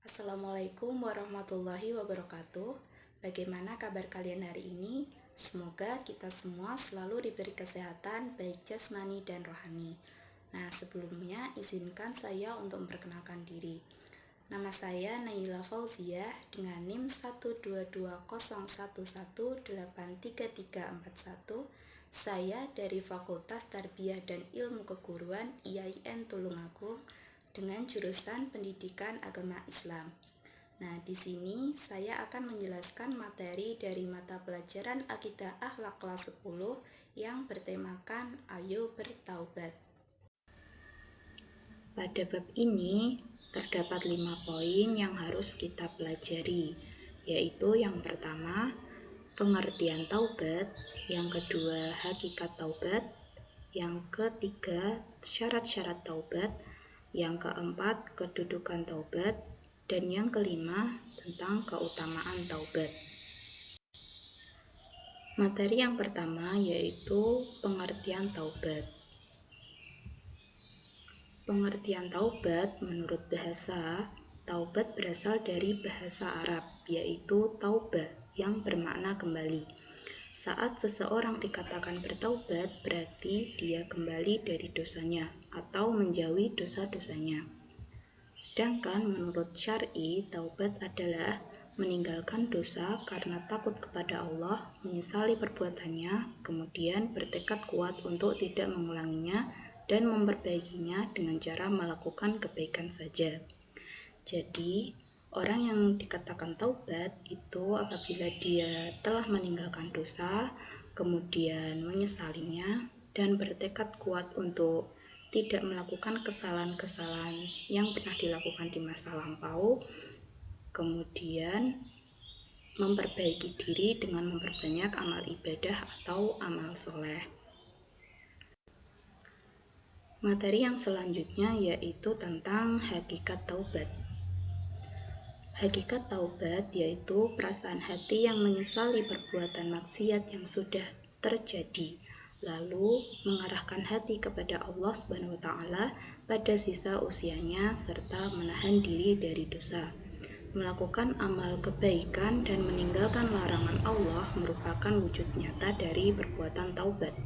Assalamualaikum warahmatullahi wabarakatuh. Bagaimana kabar kalian hari ini? Semoga kita semua selalu diberi kesehatan baik jasmani dan rohani. Nah, sebelumnya izinkan saya untuk memperkenalkan diri. Nama saya Naila Fauziah dengan NIM 12201183341. Saya dari Fakultas Tarbiyah dan Ilmu Keguruan IAIN Tulungagung dengan jurusan Pendidikan Agama Islam. Nah, di sini saya akan menjelaskan materi dari mata pelajaran Akidah Akhlak kelas 10 yang bertemakan Ayo Bertaubat. Pada bab ini terdapat 5 poin yang harus kita pelajari, yaitu yang pertama, pengertian taubat, yang kedua, hakikat taubat, yang ketiga, syarat-syarat taubat, yang keempat, kedudukan taubat, dan yang kelima, tentang keutamaan taubat. Materi yang pertama yaitu pengertian taubat. Pengertian taubat menurut bahasa, taubat berasal dari bahasa Arab, yaitu taubah yang bermakna kembali. Saat seseorang dikatakan bertaubat, berarti dia kembali dari dosanya atau menjauhi dosa-dosanya. Sedangkan menurut syar'i, taubat adalah meninggalkan dosa karena takut kepada Allah, menyesali perbuatannya, kemudian bertekad kuat untuk tidak mengulanginya dan memperbaikinya dengan cara melakukan kebaikan saja. Jadi, orang yang dikatakan taubat itu apabila dia telah meninggalkan dosa, kemudian menyesalinya, dan bertekad kuat untuk tidak melakukan kesalahan-kesalahan yang pernah dilakukan di masa lampau, kemudian memperbaiki diri dengan memperbanyak amal ibadah atau amal soleh. Materi yang selanjutnya yaitu tentang hakikat taubat. Hakikat taubat yaitu perasaan hati yang menyesali perbuatan maksiat yang sudah terjadi, lalu mengarahkan hati kepada Allah SWT pada sisa usianya serta menahan diri dari dosa. Melakukan amal kebaikan dan meninggalkan larangan Allah merupakan wujud nyata dari perbuatan taubat.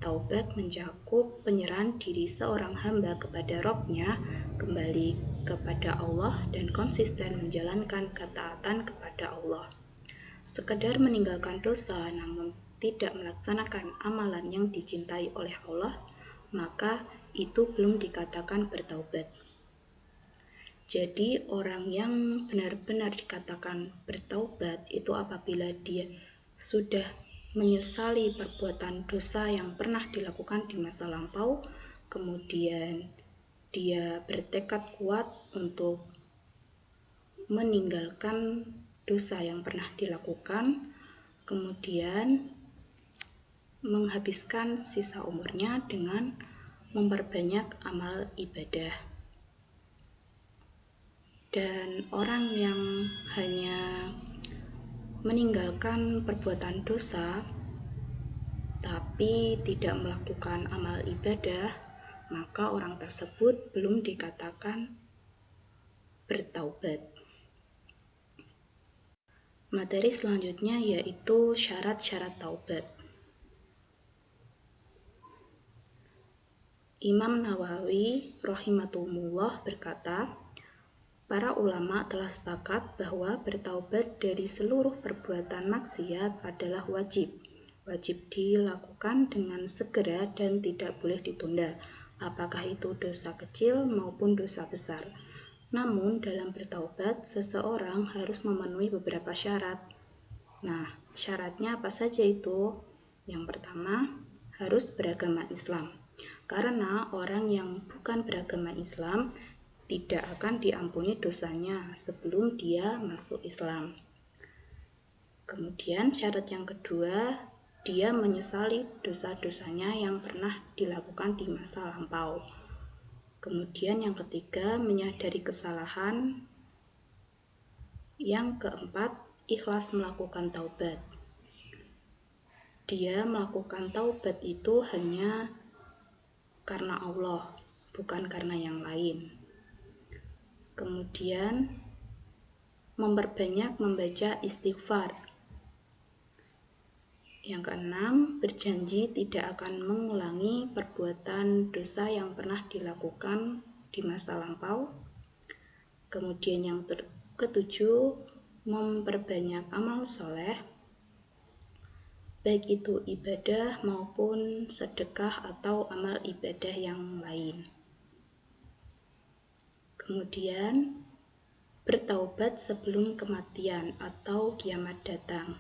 Taubat mencakup penyerahan diri seorang hamba kepada Rabb-nya, kembali kepada Allah dan konsisten menjalankan ketaatan kepada Allah. Sekedar meninggalkan dosa namun tidak melaksanakan amalan yang dicintai oleh Allah, maka itu belum dikatakan bertaubat. Jadi orang yang benar-benar dikatakan bertaubat itu apabila dia sudah menyesali perbuatan dosa yang pernah dilakukan di masa lampau, kemudian dia bertekad kuat untuk meninggalkan dosa yang pernah dilakukan, kemudian menghabiskan sisa umurnya dengan memperbanyak amal ibadah. Dan orang yang hanya meninggalkan perbuatan dosa tapi tidak melakukan amal ibadah, maka orang tersebut belum dikatakan bertaubat. Materi selanjutnya yaitu syarat-syarat taubat. Imam Nawawi rahimahullah berkata, para ulama telah sepakat bahwa bertaubat dari seluruh perbuatan maksiat adalah wajib. Wajib dilakukan dengan segera dan tidak boleh ditunda, apakah itu dosa kecil maupun dosa besar. Namun dalam bertaubat, seseorang harus memenuhi beberapa syarat. Nah, syaratnya apa saja itu? Yang pertama, harus beragama Islam. Karena orang yang bukan beragama Islam tidak akan diampuni dosanya sebelum dia masuk Islam. Kemudian syarat yang kedua, dia menyesali dosa-dosanya yang pernah dilakukan di masa lampau. Kemudian yang ketiga, menyadari kesalahan. Yang keempat, ikhlas melakukan taubat. Dia melakukan taubat itu hanya karena Allah, bukan karena yang lain. Kemudian memperbanyak membaca istighfar. Yang keenam, berjanji tidak akan mengulangi perbuatan dosa yang pernah dilakukan di masa lampau. Kemudian yang ketujuh, memperbanyak amal soleh, baik itu ibadah maupun sedekah atau amal ibadah yang lain. Kemudian, bertaubat sebelum kematian atau kiamat datang.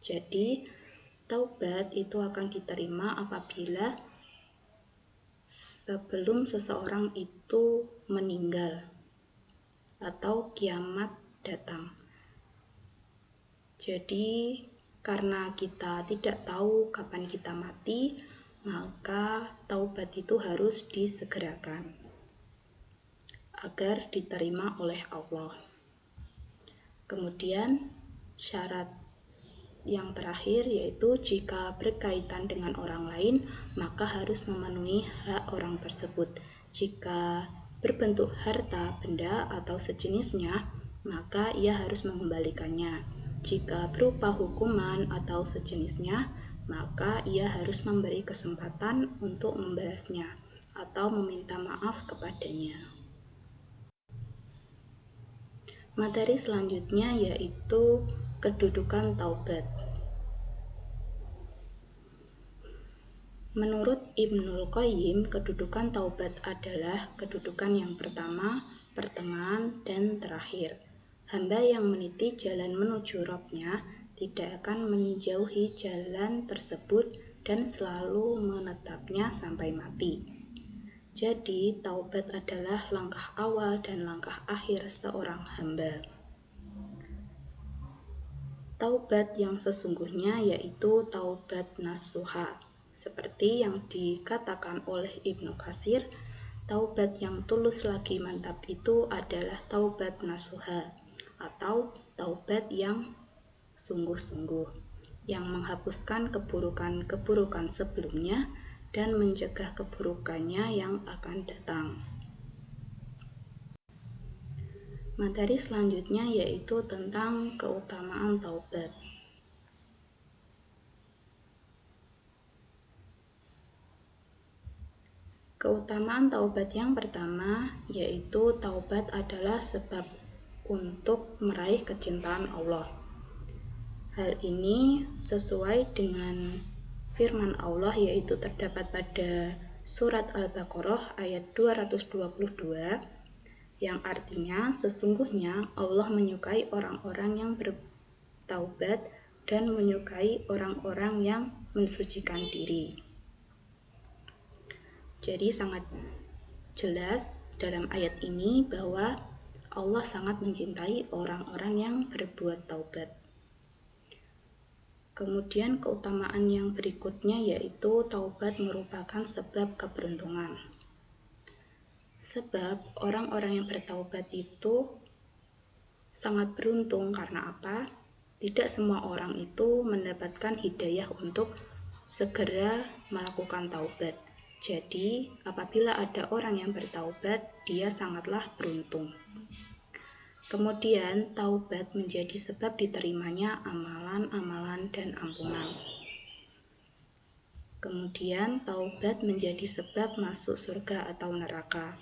Jadi, taubat itu akan diterima apabila sebelum seseorang itu meninggal atau kiamat datang. Jadi, karena kita tidak tahu kapan kita mati, maka taubat itu harus disegerakan agar diterima oleh Allah. Kemudian, syarat yang terakhir yaitu jika berkaitan dengan orang lain, maka harus memenuhi hak orang tersebut. Jika berbentuk harta, benda, atau sejenisnya, maka ia harus mengembalikannya. Jika berupa hukuman atau sejenisnya, maka ia harus memberi kesempatan untuk membalasnya atau meminta maaf kepadanya. Materi selanjutnya yaitu kedudukan taubat. Menurut Ibnul Qayyim, kedudukan taubat adalah kedudukan yang pertama, pertengahan, dan terakhir. Hamba yang meniti jalan menuju Rabb-Nya tidak akan menjauhi jalan tersebut dan selalu menetapnya sampai mati. Jadi, taubat adalah langkah awal dan langkah akhir seorang hamba. Taubat yang sesungguhnya yaitu taubat nasuha. Seperti yang dikatakan oleh Ibnu Katsir, taubat yang tulus lagi mantap itu adalah taubat nasuha atau taubat yang sungguh-sungguh, yang menghapuskan keburukan-keburukan sebelumnya dan mencegah keburukannya yang akan datang. Materi selanjutnya yaitu tentang keutamaan taubat. Keutamaan taubat yang pertama yaitu taubat adalah sebab untuk meraih kecintaan Allah. Hal ini sesuai dengan firman Allah yaitu terdapat pada surat Al-Baqarah ayat 222 yang artinya sesungguhnya Allah menyukai orang-orang yang bertaubat dan menyukai orang-orang yang mensucikan diri. Jadi sangat jelas dalam ayat ini bahwa Allah sangat mencintai orang-orang yang berbuat taubat. Kemudian keutamaan yang berikutnya yaitu taubat merupakan sebab keberuntungan. Sebab orang-orang yang bertaubat itu sangat beruntung karena apa? Tidak semua orang itu mendapatkan hidayah untuk segera melakukan taubat. Jadi, apabila ada orang yang bertaubat, dia sangatlah beruntung. Kemudian, taubat menjadi sebab diterimanya amalan-amalan dan ampunan. Kemudian, taubat menjadi sebab masuk surga atau neraka.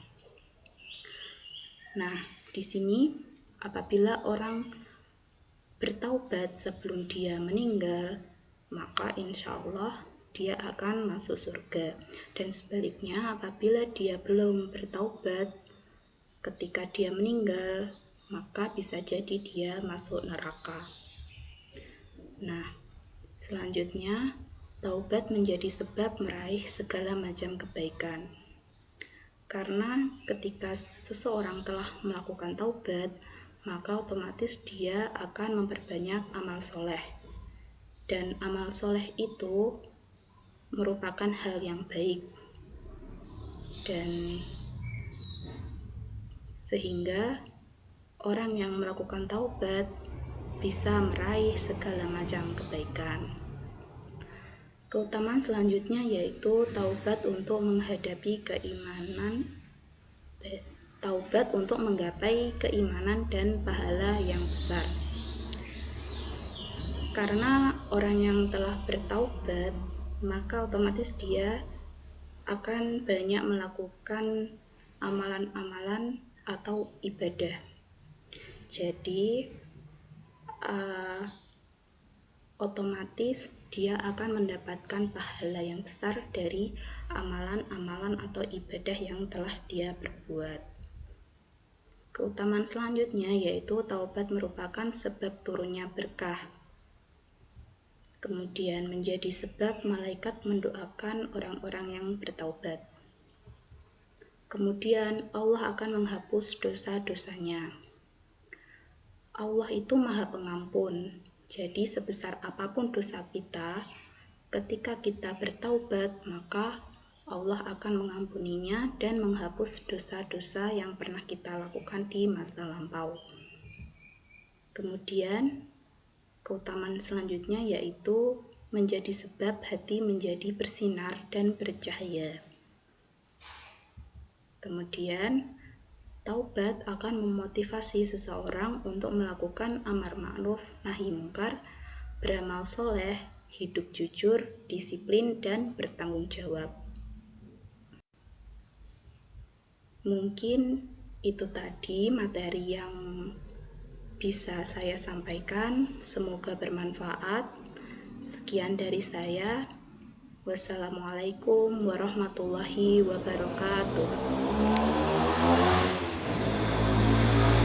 Nah, di sini apabila orang bertaubat sebelum dia meninggal, maka insya Allah dia akan masuk surga. Dan sebaliknya apabila dia belum bertaubat ketika dia meninggal, maka bisa jadi dia masuk neraka. Nah, selanjutnya taubat menjadi sebab meraih segala macam kebaikan. Karena ketika seseorang telah melakukan taubat, maka otomatis dia akan memperbanyak amal soleh. Dan amal soleh itu merupakan hal yang baik, dan sehingga orang yang melakukan taubat bisa meraih segala macam kebaikan. Keutamaan selanjutnya yaitu taubat untuk menghadapi taubat untuk menggapai keimanan dan pahala yang besar. Karena orang yang telah bertaubat, maka otomatis dia akan banyak melakukan amalan-amalan atau ibadah. Jadi otomatis dia akan mendapatkan pahala yang besar dari amalan-amalan atau ibadah yang telah dia perbuat. Keutamaan selanjutnya yaitu taubat merupakan sebab turunnya berkah. Kemudian menjadi sebab malaikat mendoakan orang-orang yang bertaubat. Kemudian Allah akan menghapus dosa-dosanya. Allah itu Maha Pengampun. Jadi sebesar apapun dosa kita, ketika kita bertaubat, maka Allah akan mengampuninya dan menghapus dosa-dosa yang pernah kita lakukan di masa lampau. Kemudian, keutamaan selanjutnya yaitu menjadi sebab hati menjadi bersinar dan bercahaya. Kemudian, taubat akan memotivasi seseorang untuk melakukan amar ma'ruf nahi mungkar, beramal soleh, hidup jujur, disiplin, dan bertanggung jawab. Mungkin itu tadi materi yang bisa saya sampaikan. Semoga bermanfaat. Sekian dari saya. Wassalamualaikum warahmatullahi wabarakatuh.